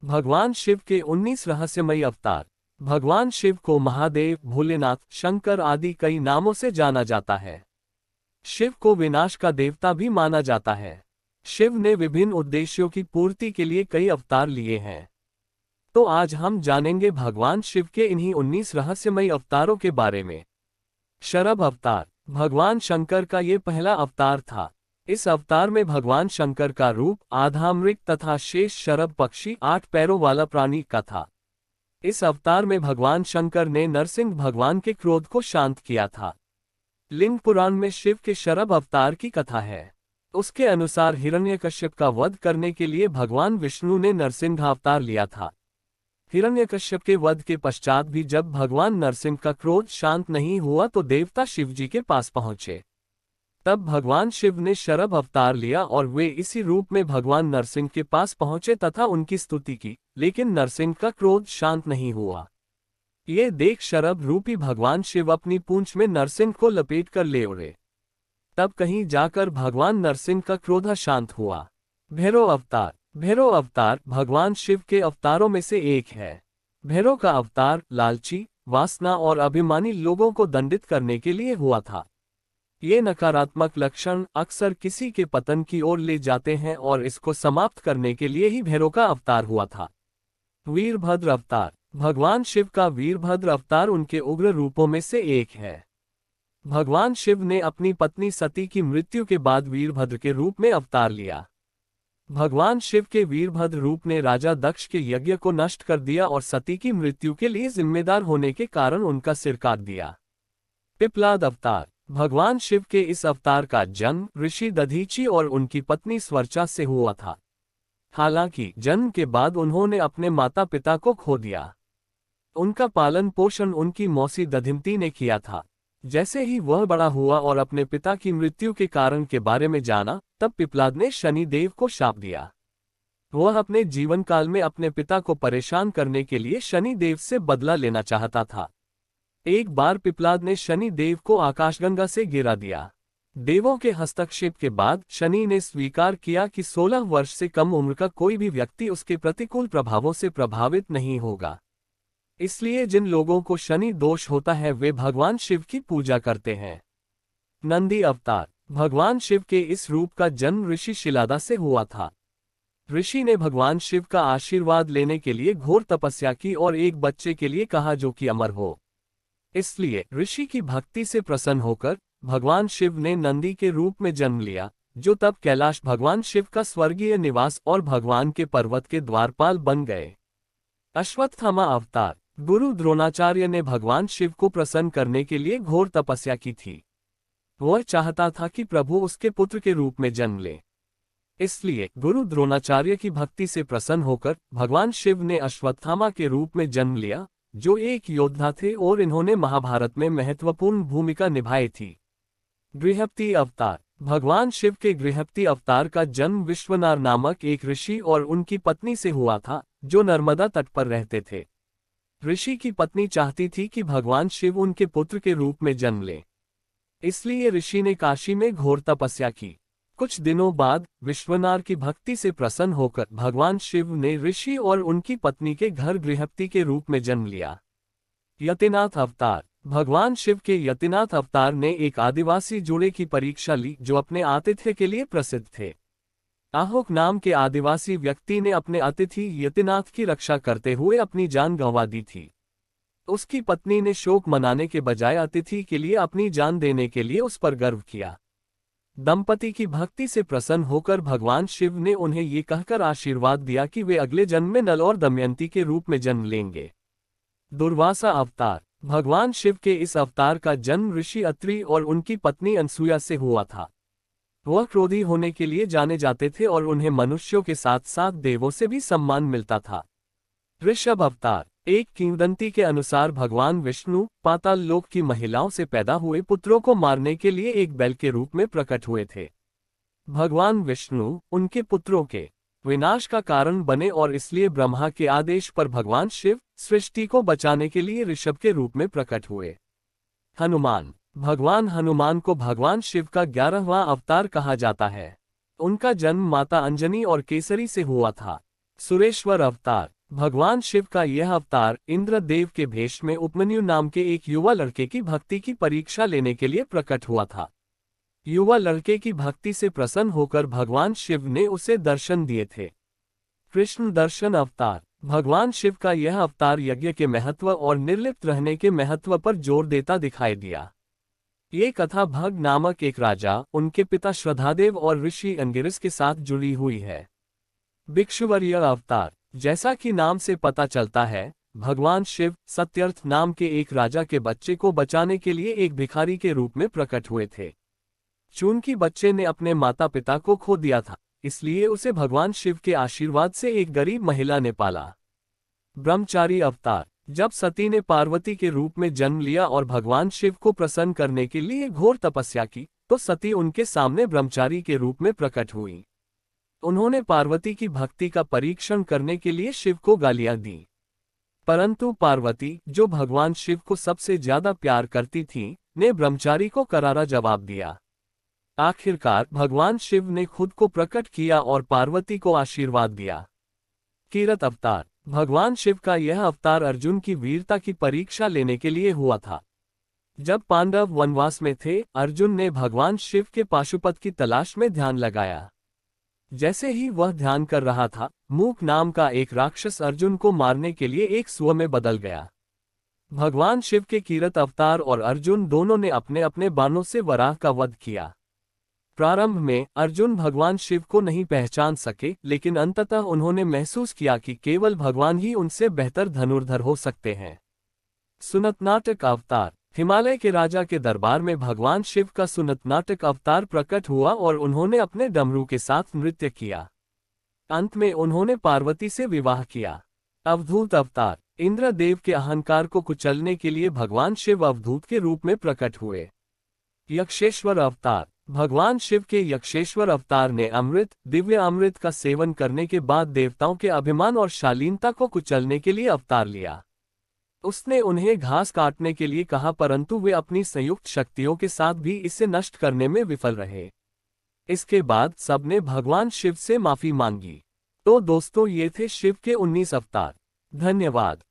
भगवान शिव के 19 रहस्यमयी अवतार। भगवान शिव को महादेव, भोलेनाथ, शंकर आदि कई नामों से जाना जाता है। शिव को विनाश का देवता भी माना जाता है। शिव ने विभिन्न उद्देश्यों की पूर्ति के लिए कई अवतार लिए हैं। तो आज हम जानेंगे भगवान शिव के इन्हीं 19 रहस्यमयी अवतारों के बारे में। शरभ अवतार। भगवान शंकर का ये पहला अवतार था। इस अवतार में भगवान शंकर का रूप आधा मृग तथा शेष शरभ पक्षी 8 पैरों वाला प्राणी का था। इस अवतार में भगवान शंकर ने नरसिंह भगवान के क्रोध को शांत किया था। लिंग पुराण में शिव के शरभ अवतार की कथा है। उसके अनुसार हिरण्यकश्यप का वध करने के लिए भगवान विष्णु ने नरसिंह अवतार लिया था। हिरण्यकश्यप के वध के पश्चात भी जब भगवान नरसिंह का क्रोध शांत नहीं हुआ तो देवता शिवजी के पास पहुंचे। तब भगवान शिव ने शरभ अवतार लिया और वे इसी रूप में भगवान नरसिंह के पास पहुंचे तथा उनकी स्तुति की, लेकिन नरसिंह का क्रोध शांत नहीं हुआ। ये देख शरभ रूपी भगवान शिव अपनी पूंछ में नरसिंह को लपेट कर ले उड़े। तब कहीं जाकर भगवान नरसिंह का क्रोध शांत हुआ। भैरव अवतार। भैरव अवतार भगवान शिव के अवतारों में से एक है। भैरव का अवतार लालची, वासना और अभिमानी लोगों को दंडित करने के लिए हुआ था। ये नकारात्मक लक्षण अक्सर किसी के पतन की ओर ले जाते हैं और इसको समाप्त करने के लिए ही भैरव का अवतार हुआ था। वीरभद्र अवतार। भगवान शिव का वीरभद्र अवतार उनके उग्र रूपों में से एक है। भगवान शिव ने अपनी पत्नी सती की मृत्यु के बाद वीरभद्र के रूप में अवतार लिया। भगवान शिव के वीरभद्र रूप ने राजा दक्ष के यज्ञ को नष्ट कर दिया और सती की मृत्यु के लिए जिम्मेदार होने के कारण उनका सिर काट दिया। पिप्लाद अवतार। भगवान शिव के इस अवतार का जन्म ऋषि दधीची और उनकी पत्नी स्वर्चा से हुआ था। हालांकि जन्म के बाद उन्होंने अपने माता पिता को खो दिया। उनका पालन पोषण उनकी मौसी दधिमती ने किया था। जैसे ही वह बड़ा हुआ और अपने पिता की मृत्यु के कारण के बारे में जाना, तब पिप्लाद ने शनि देव को शाप दिया। वह अपने जीवन काल में अपने पिता को परेशान करने के लिए शनि देव से बदला लेना चाहता था। एक बार पिप्लाद ने शनि देव को आकाशगंगा से गिरा दिया। देवों के हस्तक्षेप के बाद शनि ने स्वीकार किया कि 16 वर्ष से कम उम्र का कोई भी व्यक्ति उसके प्रतिकूल प्रभावों से प्रभावित नहीं होगा। इसलिए जिन लोगों को शनि दोष होता है वे भगवान शिव की पूजा करते हैं। नंदी अवतार। भगवान शिव के इस रूप का जन्म ऋषि शिलादा से हुआ था। ऋषि ने भगवान शिव का आशीर्वाद लेने के लिए घोर तपस्या की और एक बच्चे के लिए कहा जो कि अमर हो। इसलिए ऋषि की भक्ति से प्रसन्न होकर भगवान शिव ने नंदी के रूप में जन्म लिया, जो तब कैलाश भगवान शिव का स्वर्गीय निवास और भगवान के पर्वत के द्वारपाल बन गए। अश्वत्थामा अवतार। गुरु द्रोणाचार्य ने भगवान शिव को प्रसन्न करने के लिए घोर तपस्या की थी। वह चाहता था कि प्रभु उसके पुत्र के रूप में जन्म ले। इसलिए गुरु द्रोणाचार्य की भक्ति से प्रसन्न होकर भगवान शिव ने अश्वत्थामा के रूप में जन्म लिया, जो एक योद्धा थे और इन्होंने महाभारत में महत्वपूर्ण भूमिका निभाई थी। गृहपति अवतार। भगवान शिव के गृहपति अवतार का जन्म विश्वनार नामक एक ऋषि और उनकी पत्नी से हुआ था, जो नर्मदा तट पर रहते थे। ऋषि की पत्नी चाहती थी कि भगवान शिव उनके पुत्र के रूप में जन्म ले। इसलिए ऋषि ने काशी में घोर तपस्या की। कुछ दिनों बाद विश्वनार की भक्ति से प्रसन्न होकर भगवान शिव ने ऋषि और उनकी पत्नी के घर गृहपति के रूप में जन्म लिया। यतिनाथ अवतार। भगवान शिव के यतिनाथ अवतार ने एक आदिवासी जोड़े की परीक्षा ली जो अपने आतिथ्य के लिए प्रसिद्ध थे। आहुक नाम के आदिवासी व्यक्ति ने अपने अतिथि यतिनाथ की रक्षा करते हुए अपनी जान गंवा दी थी। उसकी पत्नी ने शोक मनाने के बजाय अतिथि के लिए अपनी जान देने के लिए उस पर गर्व किया। दंपति की भक्ति से प्रसन्न होकर भगवान शिव ने उन्हें ये कहकर आशीर्वाद दिया कि वे अगले जन्म में नल और दमयंती के रूप में जन्म लेंगे। दुर्वासा अवतार। भगवान शिव के इस अवतार का जन्म ऋषि अत्रि और उनकी पत्नी अनसुया से हुआ था। वह क्रोधी होने के लिए जाने जाते थे और उन्हें मनुष्यों के साथ साथ देवों से भी सम्मान मिलता था। ऋषभ अवतार। एक किंवदंती के अनुसार भगवान विष्णु पाताल लोक की महिलाओं से पैदा हुए पुत्रों को मारने के लिए एक बैल के रूप में प्रकट हुए थे। भगवान विष्णु उनके पुत्रों के विनाश का कारण बने और इसलिए ब्रह्मा के आदेश पर भगवान शिव सृष्टि को बचाने के लिए ऋषभ के रूप में प्रकट हुए। हनुमान। भगवान हनुमान को भगवान शिव का 11वां अवतार कहा जाता है। उनका जन्म माता अंजनी और केसरी से हुआ था। सुरेश्वर अवतार। भगवान शिव का यह अवतार इंद्रदेव के भेष में उपमन्यु नाम के एक युवा लड़के की भक्ति की परीक्षा लेने के लिए प्रकट हुआ था। युवा लड़के की भक्ति से प्रसन्न होकर भगवान शिव ने उसे दर्शन दिए थे। कृष्ण दर्शन अवतार। भगवान शिव का यह अवतार यज्ञ के महत्व और निर्लिप्त रहने के महत्व पर जोर देता दिखाई दिया। ये कथा भग नामक एक राजा, उनके पिता श्रद्धादेव और ऋषि अंगिरस के साथ जुड़ी हुई है। भिक्षुवर्य अवतार। जैसा कि नाम से पता चलता है, भगवान शिव सत्यर्थ नाम के एक राजा के बच्चे को बचाने के लिए एक भिखारी के रूप में प्रकट हुए थे। चूंकि बच्चे ने अपने माता पिता को खो दिया था, इसलिए उसे भगवान शिव के आशीर्वाद से एक गरीब महिला ने पाला। ब्रह्मचारी अवतार। जब सती ने पार्वती के रूप में जन्म लिया और भगवान शिव को प्रसन्न करने के लिए घोर तपस्या की, तो सती उनके सामने ब्रह्मचारी के रूप में प्रकट हुई। उन्होंने पार्वती की भक्ति का परीक्षण करने के लिए शिव को गालियां दी, परंतु पार्वती, जो भगवान शिव को सबसे ज्यादा प्यार करती थी, ने ब्रह्मचारी को करारा जवाब दिया। आखिरकार भगवान शिव ने खुद को प्रकट किया और पार्वती को आशीर्वाद दिया। कीरत अवतार। भगवान शिव का यह अवतार अर्जुन की वीरता की परीक्षा लेने के लिए हुआ था। जब पांडव वनवास में थे, अर्जुन ने भगवान शिव के पाशुपत की तलाश में ध्यान लगाया। जैसे ही वह ध्यान कर रहा था, मूक नाम का एक राक्षस अर्जुन को मारने के लिए एक सुअर में बदल गया। भगवान शिव के कीरत अवतार और अर्जुन दोनों ने अपने अपने बाणों से वराह का वध किया। प्रारंभ में अर्जुन भगवान शिव को नहीं पहचान सके, लेकिन अंततः उन्होंने महसूस किया कि केवल भगवान ही उनसे बेहतर धनुर्धर हो सकते हैं। सुनतनाटक अवतार। हिमालय के राजा के दरबार में भगवान शिव का सुनतनाटक अवतार प्रकट हुआ और उन्होंने अपने डमरू के साथ नृत्य किया। अंत में उन्होंने पार्वती से विवाह किया। अवधूत अवतार। इंद्रदेव के अहंकार को कुचलने के लिए भगवान शिव अवधूत के रूप में प्रकट हुए। यक्षेश्वर अवतार। भगवान शिव के यक्षेश्वर अवतार ने अमृत, दिव्य अमृत का सेवन करने के बाद देवताओं के अभिमान और शालीनता को कुचलने के लिए अवतार लिया। उसने उन्हें घास काटने के लिए कहा, परंतु वे अपनी संयुक्त शक्तियों के साथ भी इसे नष्ट करने में विफल रहे। इसके बाद सबने भगवान शिव से माफी मांगी। तो दोस्तों, ये थे शिव के 19 अवतार। धन्यवाद।